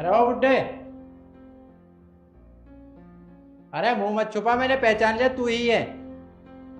अरे ओ बुड्ढे, अरे मुंह मत छुपा, मैंने पहचान लिया तू ही है।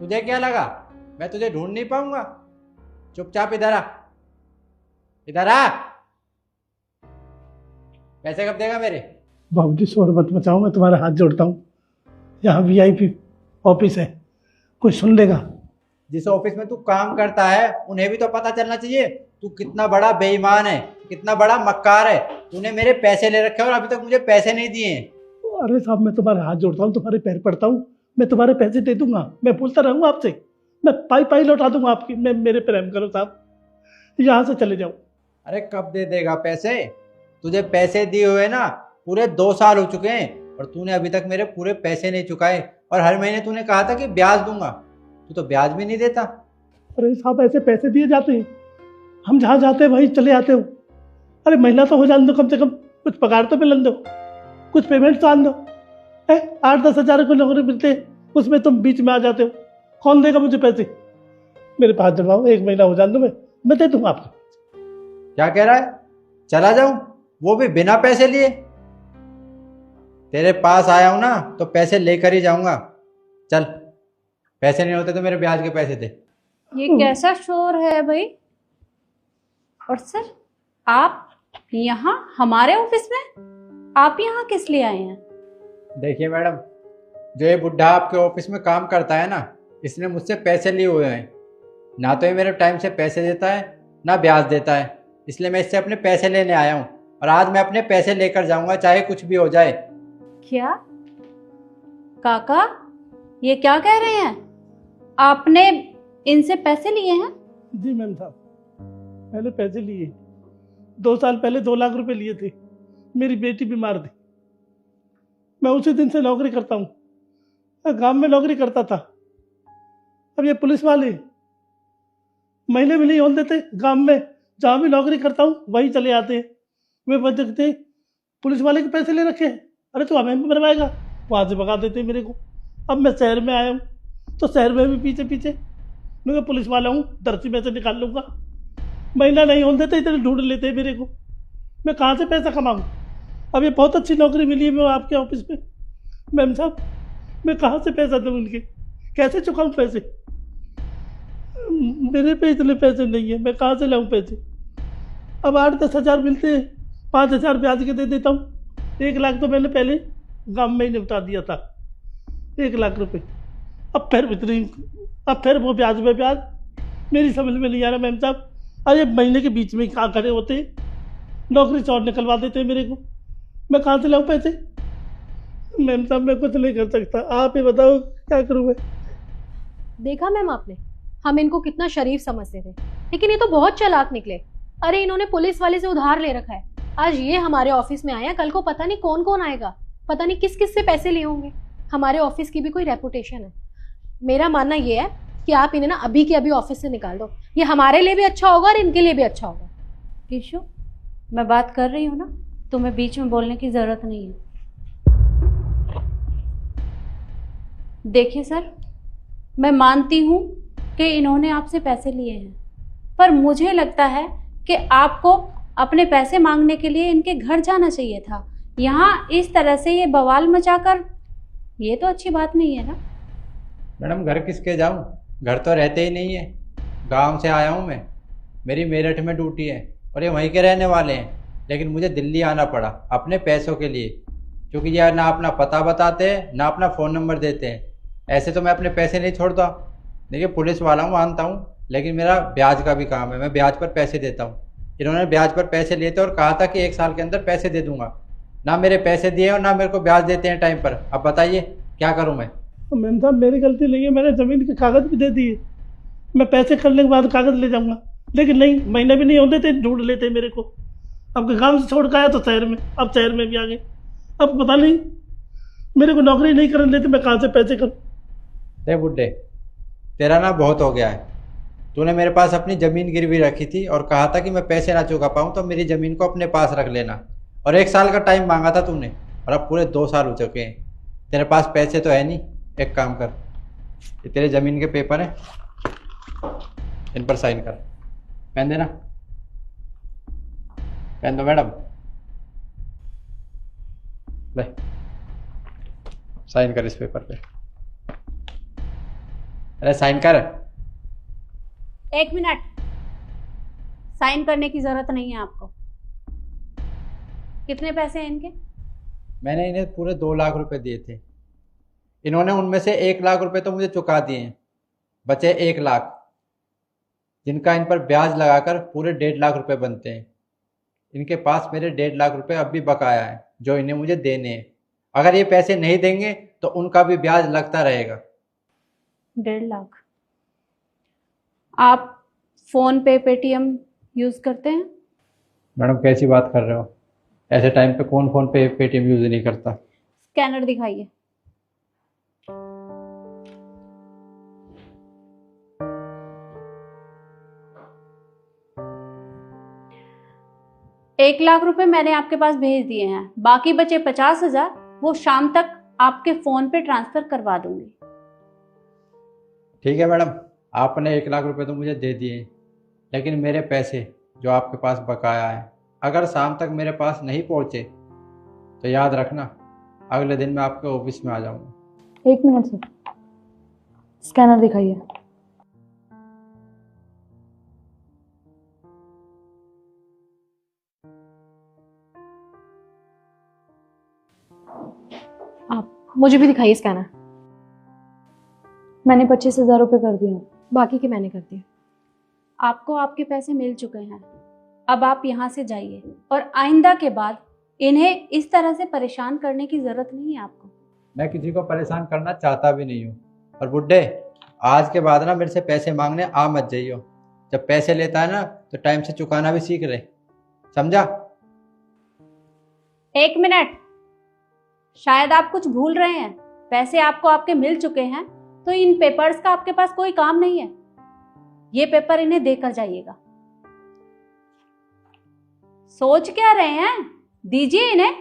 तुझे क्या लगा मैं तुझे ढूंढ नहीं पाऊंगा? चुपचाप इधर आ, इधर आ। पैसे कब देगा मेरे? बाबूजी शोर मत मचाओ, मैं तुम्हारे हाथ जोड़ता हूँ। यहाँ वीआईपी ऑफिस है, कोई सुन लेगा। जिस ऑफिस में तू काम करता है उन्हें भी तो पता चलना चाहिए तू कितना बड़ा बेईमान है, कितना बड़ा मक्कार है। तूने मेरे पैसे ले रखे हैं और अभी तक मुझे पैसे नहीं दिए हैं। अरे साहब, मैं तुम्हारे हाथ जोड़ता हूँ, तुम्हारे पैर पड़ता हूँ। मैं तुम्हारे पैसे दे दूंगा, मैं बोलता रहूँगा आपसे। मैं पाई पाई लौटा दूंगा आपकी। मैं मेरे प्रेम करो साहब, यहाँ से चले जाओ। अरे कब दे देगा पैसे? तुझे पैसे दिए हुए ना पूरे 2 साल हो चुके हैं और तूने अभी तक मेरे पूरे पैसे नहीं चुकाए। और हर महीने तूने कहा था कि ब्याज दूंगा, तू तो ब्याज भी नहीं देता। अरे साहब, ऐसे पैसे दिए जाते हैं? हम जहाँ जाते हैं वहीं चले आते हो। अरे महीना तो हो जाने दो, कम से कम कुछ पगार तो मिलन दो, कुछ पेमेंट तो आन दो। 8-10 हज़ार को नौकरी मिलते हैं, उसमें तुम बीच में आ जाते हो। कौन देगा मुझे पैसे? मेरे पास जमाओ, 1 महीना हो जाने दो, मैं दे दूंगा आपको। क्या कह रहा है? चला जाऊं, वो भी बिना पैसे लिए? तेरे पास आया हूं ना तो पैसे लेकर ही जाऊंगा। चल, पैसे नहीं होते तो मेरे ब्याज के पैसे दे। ये कैसा शोर है भाई? और सर, आप यहाँ हमारे ऑफिस में? आप यहाँ किस लिए आए हैं? देखिए मैडम, जो ये बुढ़ा आपके ऑफिस में काम करता है ना, इसने मुझसे पैसे लिए हुए हैं। ना तो ये मेरे टाइम से पैसे देता है ना ब्याज देता है, इसलिए मैं इससे अपने पैसे लेने आया हूँ और आज मैं अपने पैसे लेकर जाऊंगा, चाहे कुछ भी हो जाए। क्या काका, ये क्या कह रहे हैं? आपने इनसे पैसे लिए हैं? जी मैम साहब, पहले पैसे लिए। 2 साल पहले 2 लाख रुपए लिए थे। मेरी बेटी बीमार थी, मैं उसी दिन से नौकरी करता हूँ। गांव में नौकरी करता था। अब ये पुलिस वाले महीने में नहीं होने देते। गांव में जहाँ भी नौकरी करता हूँ वहीं चले आते हैं। वे बस देखते पुलिस वाले के पैसे ले रखे हैं, अरे तो हमें भी बनवाएगा, वहाँ से भगा देते मेरे को। अब मैं शहर में आया हूँ तो शहर में भी पीछे पीछे मैं पुलिस वाला हूँ, धरती में से निकाल लूँगा। महीना नहीं होने देते, इतने ढूंढ लेते हैं मेरे को। मैं कहाँ से पैसा कमाऊँ? अब ये बहुत अच्छी नौकरी मिली है मैं आपके ऑफिस में। मैम साहब, मैं कहाँ से पैसा दूँ उनके? कैसे चुकाऊँ पैसे? मेरे पे इतने पैसे नहीं है, मैं कहाँ से लाऊँ पैसे? अब 8-10 हज़ार मिलते हैं, 5 हज़ार ब्याज के दे देता हूँ। 1 लाख तो मैंने पहले गाँव में ही निपटा दिया था, 1 लाख रुपए। अब फिर इतनी, अब फिर वो ब्याज में ब्याज। मेरी समझ में नहीं आ रहा मैम साहब। अरे महीने के बीच में कहाँ खड़े होते, नौकरी से और निकलवा देते हैं मेरे को। मैं कहाँ से लाऊँ पैसे? मैम साहब, मैं कुछ नहीं कर सकता, आप ही बताओ क्या करूँ मैं? देखा मैम आपने, हम इनको कितना शरीफ समझते थे, लेकिन ये तो बहुत चालाक निकले। अरे इन्होंने पुलिस वाले से उधार ले रखा है। आज ये हमारे ऑफिस में आया, कल को पता नहीं कौन कौन आएगा, पता नहीं किस किस से पैसे लिए होंगे। हमारे ऑफिस की भी कोई रेपुटेशन है। मेरा मानना ये है कि आप इन्हें ना अभी के अभी ऑफिस से निकाल दो। ये हमारे लिए भी अच्छा होगा और इनके लिए भी अच्छा होगा। किशु, मैं बात कर रही हूँ ना, तुम्हें बीच में बोलने की जरूरत नहीं है। देखिए सर, मैं मानती हूँ कि इन्होंने आपसे पैसे लिए हैं, पर मुझे लगता है कि आपको अपने पैसे मांगने के लिए इनके घर जाना चाहिए था। यहाँ इस तरह से ये बवाल मचाकर, ये तो अच्छी बात नहीं है ना। मैडम, घर किसके जाऊं? घर तो रहते ही नहीं है। गांव से आया हूं मैं, मेरी मेरठ में ड्यूटी है और ये वहीं के रहने वाले हैं, लेकिन मुझे दिल्ली आना पड़ा अपने पैसों के लिए, क्योंकि ये ना अपना पता बताते हैं ना अपना फ़ोन नंबर देते हैं। ऐसे तो मैं अपने पैसे नहीं छोड़ता। देखिए, पुलिस वाला हूँ मानता हूँ, लेकिन मेरा ब्याज का भी काम है, मैं ब्याज पर पैसे देता हूँ। इन्होंने ब्याज पर पैसे लिए थे और कहा था कि 1 साल के अंदर पैसे दे दूंगा। ना मेरे पैसे दिए और ना मेरे को ब्याज देते हैं टाइम पर। अब बताइए क्या करूँ मैं? मैम साहब, मेरी गलती नहीं है, मैंने ज़मीन के कागज़ भी दे दिए। मैं पैसे करने के बाद कागज़ ले जाऊंगा, लेकिन नहीं, महीने भी नहीं होते थे, ढूंढ लेते मेरे को। अब गांव से छोड़ कर आया तो शहर में, अब शहर में भी आ गए। अब पता नहीं मेरे को नौकरी नहीं करने देते, मैं कहाँ से पैसे करूँ? देख बुड्ढे, तेरा ना बहुत हो गया है। तूने मेरे पास अपनी ज़मीन गिरवी रखी थी और कहा था कि मैं पैसे ना चुका पाऊँ तो मेरी ज़मीन को अपने पास रख लेना, और 1 साल का टाइम मांगा था तूने, और अब पूरे 2 साल हो चुके हैं। तेरे पास पैसे तो है नहीं। एक काम कर, ये तेरे ज़मीन के पेपर हैं, इन पर साइन कर। पेन देना, पेन दो मैडम। ले साइन कर इस पेपर पे। अरे साइन कर। 1 मिनट, साइन करने की जरूरत नहीं है आपको। कितने पैसे हैं इनके? मैंने इन्हें पूरे 2 लाख रुपए दिए थे। इन्होंने उनमें से 1 लाख रुपए तो मुझे चुका दिए हैं, बचे 1 लाख, जिनका इन पर ब्याज लगाकर पूरे 1.5 लाख रुपए बनते हैं। इनके पास मेरे 1.5 लाख रुपए अब भी बकाया है जो इन्हें मुझे देने हैं। अगर ये पैसे नहीं देंगे तो उनका भी ब्याज लगता रहेगा। 1.5 लाख? आप फोन पे, पेटीएम यूज करते हैं? मैडम कैसी बात कर रहे हो? ऐसे टाइम पे कौन फोन पे पेटीएम यूज नहीं करता। स्कैनर दिखाइए। एक लाख रुपए मैंने आपके पास भेज दिए हैं, बाकी बचे 50,000 वो शाम तक आपके फोन पे ट्रांसफर करवा दूंगी। ठीक है मैडम, आपने 1 लाख रुपए तो मुझे दे दिए, लेकिन मेरे पैसे जो आपके पास बकाया है अगर शाम तक मेरे पास नहीं पहुंचे तो याद रखना अगले दिन मैं आपके ऑफिस में आ जाऊंगा। 1 मिनट सर, स्कैनर दिखाइए। आप मुझे भी दिखाइए स्कैनर। मैंने 25,000 रुपये कर दिए। बाकी के मैंने कर दिए। आपको आपके पैसे मिल चुके हैं, अब आप यहाँ से जाइए और आइंदा के बाद इन्हें इस तरह से परेशान करने की जरूरत नहीं है आपको। मैं किसी को परेशान करना चाहता भी नहीं हूँ। और बुड्ढे, आज के बाद ना मेरे से पैसे मांगने आ मत जाइयो। जब पैसे लेता है ना तो टाइम से चुकाना भी सीख रहे, समझा? 1 मिनट, शायद आप कुछ भूल रहे हैं। पैसे आपको आपके मिल चुके हैं तो इन पेपर्स का आपके पास कोई काम नहीं है। ये पेपर इन्हें देकर जाइएगा। सोच क्या रहे हैं, दीजिए इन्हें।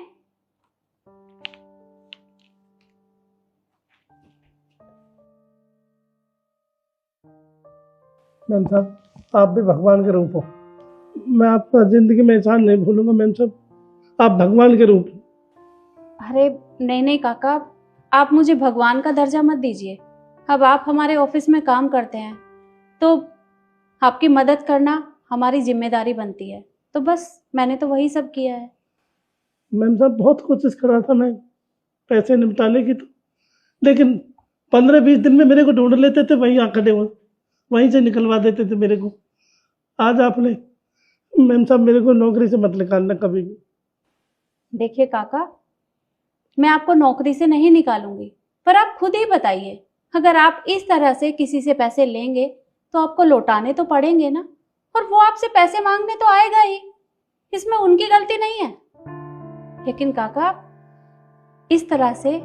मैम साहब, आप भी भगवान के रूप हो। मैं आपका जिंदगी में एहसान नहीं भूलूंगा मैम साहब, आप भगवान के रूप हो। अरे नहीं नहीं काका, आप मुझे भगवान का दर्जा मत दीजिए। अब आप हमारे ऑफिस में काम करते हैं तो आपकी मदद करना हमारी जिम्मेदारी बनती है, तो बस मैंने तो वही सब किया है। मैम साहब, बहुत कोशिश कर रहा था मैं पैसे निपटाने की, तो लेकिन 15-20 दिन में मेरे को ढूंढ लेते थे, वहीं खड़े हुए वहीं से निकलवा देते थे मेरे को। आज आपने मैम साहब मेरे को नौकरी से मत निकालना कभी भी। देखिए काका, मैं आपको नौकरी से नहीं निकालूंगी, पर आप खुद ही बताइए, अगर आप इस तरह से किसी से पैसे लेंगे तो आपको लौटाने तो पड़ेंगे ना, और वो आपसे पैसे मांगने तो आएगा ही, इसमें उनकी गलती नहीं है। लेकिन काका, इस तरह से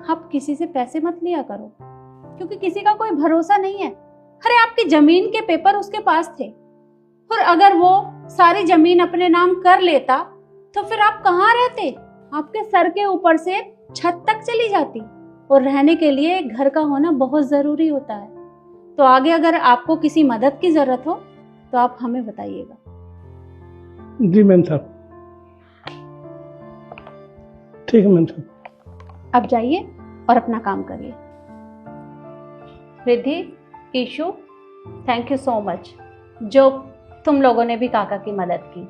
आप किसी से पैसे मत लिया करो, क्योंकि किसी का कोई भरोसा नहीं है। अरे आपकी जमीन के पेपर उसके पास थे, और अगर वो सारी जमीन अपने नाम कर लेता तो फिर आप कहाँ रहते? आपके सर के ऊपर से छत तक चली जाती, और रहने के लिए एक घर का होना बहुत जरूरी होता है। तो आगे अगर आपको किसी मदद की जरूरत हो तो आप हमें बताइएगा। जी मैम साहब, ठीक है मैम साहब। अब जाइए और अपना काम करिए। Riddhi, Ishu, thank you so much जो तुम लोगों ने भी काका की मदद की।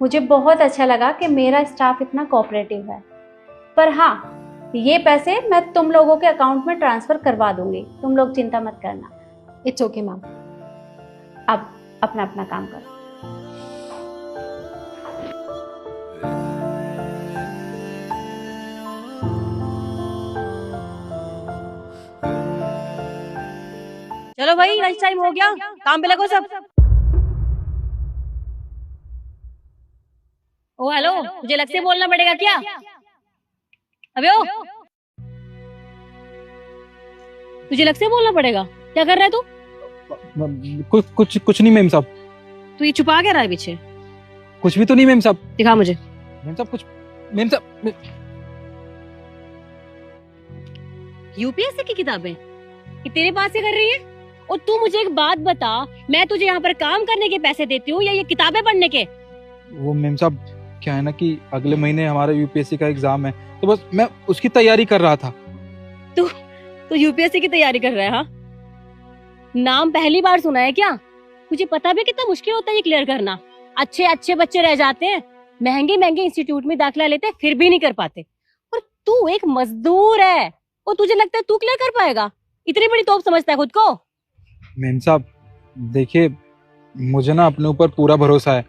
मुझे बहुत अच्छा लगा कि मेरा स्टाफ इतना कोऑपरेटिव है। पर हाँ, ये पैसे मैं तुम लोगों के अकाउंट में ट्रांसफर करवा दूंगी, तुम लोग चिंता मत करना। It's okay ma'am. अब अपना अपना काम करो। चलो भाई, लंच टाइम हो गया, काम पे लगो सब। ओ हेलो, मुझे अलग से बोलना पड़ेगा क्या? अबे ओ, तुझे अलग से बोलना पड़ेगा। क्या कर रहा है तू? कुछ नहीं मैम साहब। तू ये छुपा क्या रहा है पीछे? कुछ भी तो नहीं मैम साहब। दिखा मुझे। मैम साहब कुछ, मैम साहब यूपीएससी की किताबें ये तेरे पास से कर रही है? और तू मुझे एक बात बता, मैं तुझे यहाँ पर काम करने के पैसे देती हूँ या ये किताबें पढ़ने के? वो मैम साहब क्या है ना कि अगले महीने हमारा यूपीएससी का एग्जाम है, तो बस मैं उसकी तैयारी कर रहा था। तो यूपीएससी की तैयारी कर रहा है? हाँ, नाम पहली बार सुना है क्या? मुझे पता भी कितना मुश्किल होता है ये क्लियर करना। अच्छे अच्छे बच्चे रह जाते हैं, महंगे महंगे इंस्टीट्यूट में दाखिला लेते हैं, फिर भी नहीं कर पाते। और तू एक मजदूर है और तुझे लगता है तू क्लियर कर पाएगा? इतनी बड़ी तोप समझता है खुद को? मेम साहब देखिए, मुझे ना अपने ऊपर पूरा भरोसा है।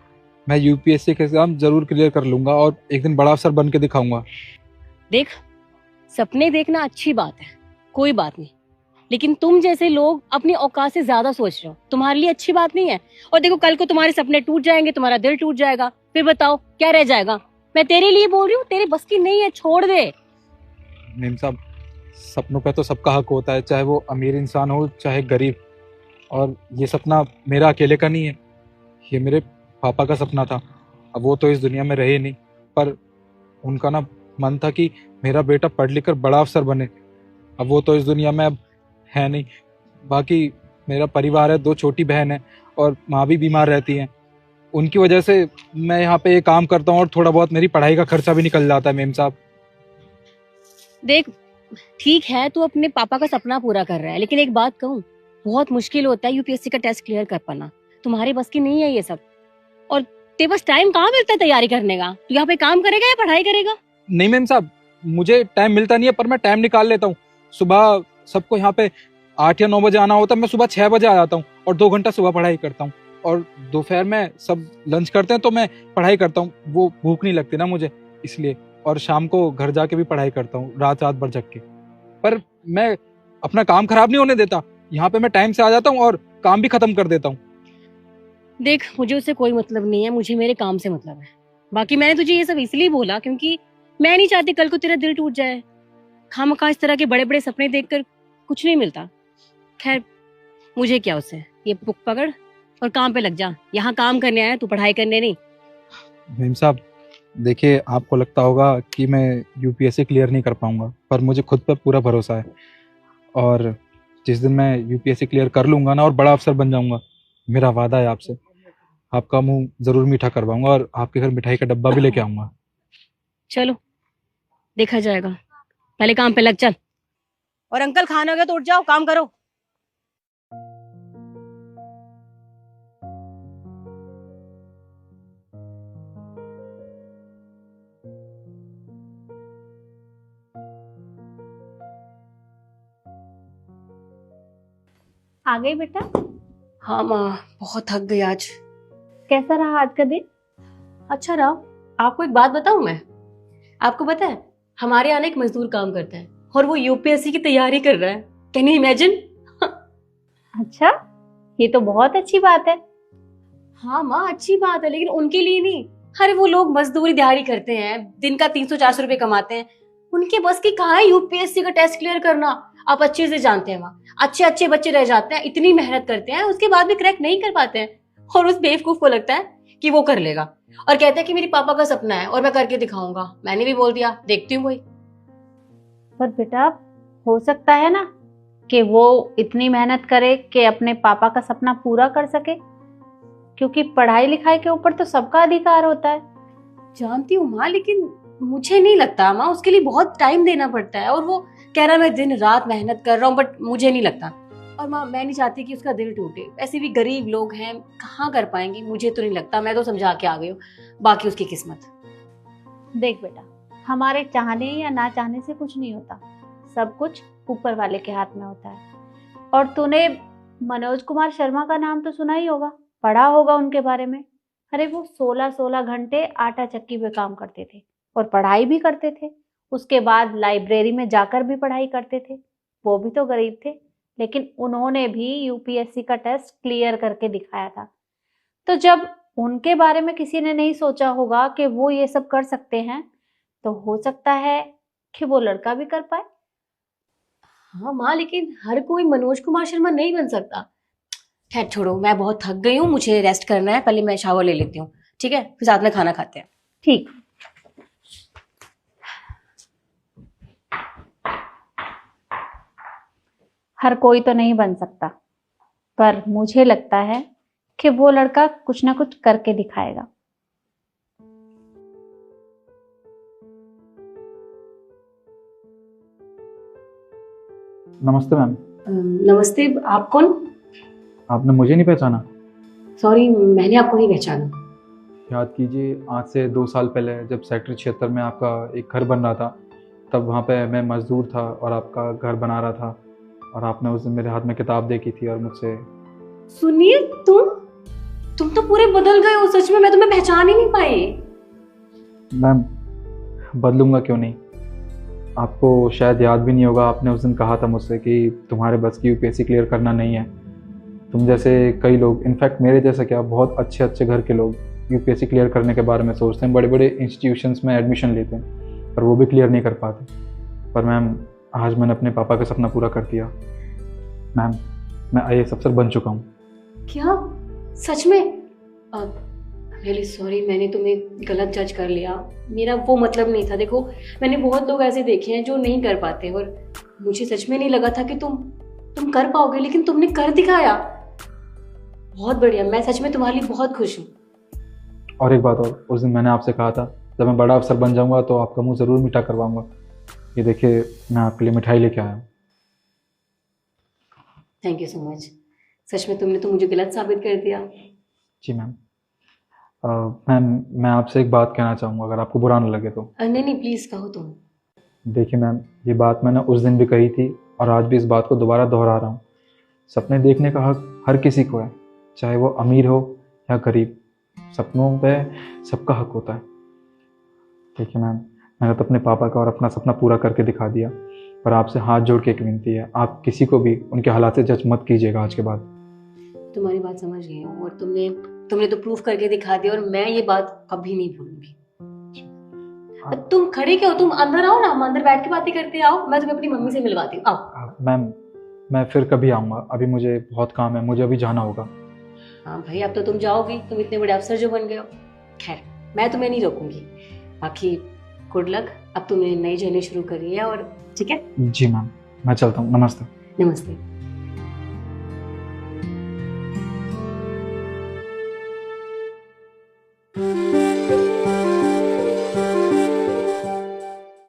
मैं यूपीएससी का एग्जाम जरूर क्लियर कर लूंगा और एक दिन बड़ा अफसर बन के दिखाऊंगा। देख, सपने देखना अच्छी बात है, कोई बात नहीं, लेकिन तुम जैसे लोग अपनी औकात से ज्यादा सोच रहे हो, तुम्हारे लिए अच्छी बात नहीं है। और देखो, कल को तुम्हारे सपने टूट जाएंगे, तुम्हारा दिल टूट जाएगा, फिर बताओ क्या रह जाएगा? मैं तेरे लिए बोल रही हूँ, तेरे बस की नहीं है, छोड़ दे। मेम साहब, सपनों पे तो सबका हक होता है, चाहे वो अमीर इंसान हो चाहे गरीब। और ये सपना मेरा अकेले का नहीं है, ये मेरे पापा का सपना था। अब वो तो इस दुनिया में रहे नहीं, पर उनका ना मन था कि मेरा बेटा पढ़ लिख कर बड़ा अफसर बने। अब वो तो इस दुनिया में अब है नहीं। बाकी मेरा परिवार है, 2 छोटी बहन है और माँ भी बीमार रहती हैं। उनकी वजह से मैं यहाँ पे ये काम करता हूँ और थोड़ा बहुत मेरी पढ़ाई का खर्चा भी निकल जाता है। मेम साहब देख, ठीक है तू अपने पापा का सपना पूरा कर रहा है, लेकिन एक बात कहूँ, बहुत मुश्किल होता है यूपीएससी का टेस्ट क्लियर कर पाना। तुम्हारे बस की नहीं है ये सब। और तेरे पास टाइम कहाँ मिलता है तैयारी करने का? तू यहाँ पे काम करेगा या पढ़ाई करेगा? नहीं मेम साहब, मुझे टाइम मिलता नहीं है, पर मैं टाइम निकाल लेता हूँ। सुबह सबको यहाँ पे 8 या 9 बजे आना होता है, मैं सुबह 6 बजे आ जाता हूँ और 2 घंटा सुबह पढ़ाई करता हूँ। और दोपहर में सब लंच करते हैं तो मैं पढ़ाई करता हूँ, वो भूख नहीं लगती ना मुझे, इसलिए। और शाम को घर जाके भी पढ़ाई करता हूँ, रात भर जग के। पर मैं अपना काम खराब नहीं होने देता, यहाँ पे मैं टाइम से आ जाता हूँ और काम भी खत्म कर देता हूँ। देख, मुझे उससे कोई मतलब नहीं है, मुझे मेरे काम से मतलब है। बाकी मैंने तुझे ये सब इसलिए बोला क्योंकि मैं नहीं चाहती कल को तेरा दिल टूट जाए। खामखा इस तरह के बड़े बड़े सपने देखकर कुछ नहीं मिलता। खैर, मुझे क्या उससे, ये बुक पकड़ और काम पे लग जा। यहाँ काम करने आया, तू पढ़ाई करने नहीं। मेम साहब देखिए, आपको लगता होगा कि मैं यूपीएससी क्लियर नहीं कर पाऊंगा, पर मुझे खुद पर पूरा भरोसा है। और जिस दिन मैं यूपीएससी क्लियर कर लूंगा ना और बड़ा अफसर बन जाऊंगा, मेरा वादा है आपसे, आपका मुंह जरूर मीठा करवाऊंगा और आपके घर मिठाई का डब्बा भी लेके आऊंगा। चलो देखा जाएगा, पहले काम पे लग चल। और अंकल, खाना हो गया तो उठ जाओ, काम करो। आ गई बेटा? हाँ माँ, बहुत थक गई आज। कैसा रहा आज का दिन? अच्छा रहा। आपको एक बात बताऊं मैं? आपको पता है, हमारे यहाँ एक मजदूर काम करता है और वो यूपीएससी की तैयारी कर रहा है। Can you imagine? अच्छा, ये तो बहुत अच्छी बात है। हाँ माँ, अच्छी बात है, लेकिन उनके लिए नहीं। अरे वो लोग मजदूरी दिहाड़ी करते हैं, दिन का 300-400 रुपए कमाते हैं। उनके बस की कहाँ है यूपीएससी का टेस्ट क्लियर करना? आप अच्छे से जानते हैं, वहाँ अच्छे अच्छे बच्चे रह जाते हैं, इतनी मेहनत करते हैं, उसके बाद भी क्रैक नहीं कर पाते हैं। और उस बेवकूफ को लगता है कि वो कर लेगा और कहता है कि मेरी पापा का सपना है और मैं करके दिखाऊंगा। मैंने भी बोल दिया, देखती हूँ वही। पर बेटा, हो सकता है ना कि वो इतनी मेहनत करे कि अपने पापा का सपना पूरा कर सके, क्योंकि पढ़ाई लिखाई के ऊपर तो सबका अधिकार होता है। जानती हूँ माँ, लेकिन मुझे नहीं लगता माँ, उसके लिए बहुत टाइम देना पड़ता है। और वो कह रहा है मैं दिन रात मेहनत कर रहा हूँ, बट मुझे नहीं लगता। और माँ, मैं नहीं चाहती कि उसका दिल टूटे। ऐसे भी गरीब लोग हैं, कहाँ कर पाएंगे? मुझे तो नहीं लगता। मैं तो समझा के आ गई हूँ, बाकी उसकी किस्मत। देख बेटा, हमारे चाहने या ना चाहने से कुछ नहीं होता, सब कुछ ऊपर वाले के हाथ में होता है। और तूने मनोज कुमार शर्मा का नाम तो सुना ही होगा, पढ़ा होगा उनके बारे में। अरे वो 16-16 घंटे आटा चक्की पे काम करते थे और पढ़ाई भी करते थे। उसके बाद लाइब्रेरी में जाकर भी पढ़ाई करते थे। वो भी तो गरीब थे, लेकिन उन्होंने भी यूपीएससी का टेस्ट क्लियर करके दिखाया था। तो जब उनके बारे में किसी ने नहीं सोचा होगा कि वो ये सब कर सकते हैं, तो हो सकता है कि वो लड़का भी कर पाए। हाँ माँ, लेकिन हर कोई मनोज कुमार शर्मा नहीं बन सकता। खैर छोड़ो, मैं बहुत थक गई हूँ, मुझे रेस्ट करना है। पहले मैं शावर ले लेती हूँ, ठीक है? फिर साथ में खाना खाते हैं। ठीक। हर कोई तो नहीं बन सकता, पर मुझे लगता है कि वो लड़का कुछ ना कुछ करके दिखाएगा। नमस्ते मैम। नमस्ते, आप कौन? आपने मुझे नहीं पहचाना? सॉरी, मैंने आपको नहीं पहचाना। याद कीजिए, आज से 2 साल पहले जब सेक्टर 76 में आपका एक घर बन रहा था, तब वहाँ पे मैं मज़दूर था और आपका घर बना रहा था, और आपने उस दिन मेरे हाथ में किताब देखी थी और मुझसे। सुनिए, तुम तो पूरे बदल गए हो, सच में मैं तुम्हें पहचान ही नहीं पाई। मैम, बदलूंगा क्यों नहीं? आपको शायद याद भी नहीं होगा, आपने उस दिन कहा था मुझसे कि तुम्हारे बस की यूपीएससी क्लियर करना नहीं है। तुम जैसे कई लोग, इनफैक्ट मेरे जैसे क्या, बहुत अच्छे अच्छे घर के लोग यूपीएससी क्लियर करने के बारे में सोचते हैं, बड़े बड़े इंस्टीट्यूशंस में एडमिशन लेते हैं, पर वो भी क्लियर नहीं कर पाते। पर मैम, आज मैंने अपने पापा का सपना पूरा कर दिया। मैम, मैं आईएएस अफसर बन चुका हूँ। क्या? सच में? रियली सॉरी, मैंने तुम्हें गलत जज कर लिया। मेरा वो मतलब नहीं था। देखो, मैंने बहुत लोग ऐसे देखे हैं जो नहीं कर पाते, और मुझे सच में नहीं लगा था कि तुम कर पाओगे, लेकिन तुमने कर दिखाया। बहुत बढ़िया, मैं सच में तुम्हारे लिए बहुत खुश हूँ। और एक बात और, उस दिन मैंने आपसे कहा था जब मैं बड़ा अफसर बन जाऊंगा तो आपका मुंह ज़रूर मीठा करवाऊंगा। ये देखिए, मैं आपके लिए मिठाई लेके आया हूँ। Thank you so much. सच में तुमने तो मुझे गलत साबित कर दिया। जी मैम। मैम, मैं आपसे एक बात कहना चाहूँगा, अगर आपको बुरा ना लगे तो। नहीं नहीं, प्लीज़ कहो तुम। देखिए मैम, ये बात मैंने उस दिन भी कही थी और आज भी इस बात को दोबारा दोहरा रहा हूँ। सपने देखने का हक हर किसी को है, चाहे वो अमीर हो या गरीब। सपनों पे सबका हक होता है। देखिए मैम, मैंने तो अपने पापा का और अपना सपना पूरा करके दिखा दिया, पर आपसे हाथ जोड़ के एक विनती है, आप किसी को भी उनके हालात से जज मत कीजिएगा आज के बाद। तुम्हारी बात समझ गई हूँ, और तुमने तो प्रूफ करके दिखा दिया, और मैं ये बात कभी नहीं भूलूंगी। तुम खड़े क्यों? तुम अंदर आओ ना, हम अंदर बैठ के बातें करते आओ। मैं तुम्हें अपनी मम्मी से मिलवाती हूँ, आओ। मैम, मैं फिर कभी आऊँगा, अभी मुझे बहुत काम है, मुझे अभी जाना होगा। हाँ भाई, अब तो तुम जाओगी, तुम इतने बड़े अफसर जो बन गए हो। खैर, मैं तुम्हें नहीं रोकूंगी। बाकी गुड लक, अब तुमने नई जर्नी शुरू करी है, और ठीक है। जी मैम, मैं चलता हूँ। नमस्ते। नमस्ते।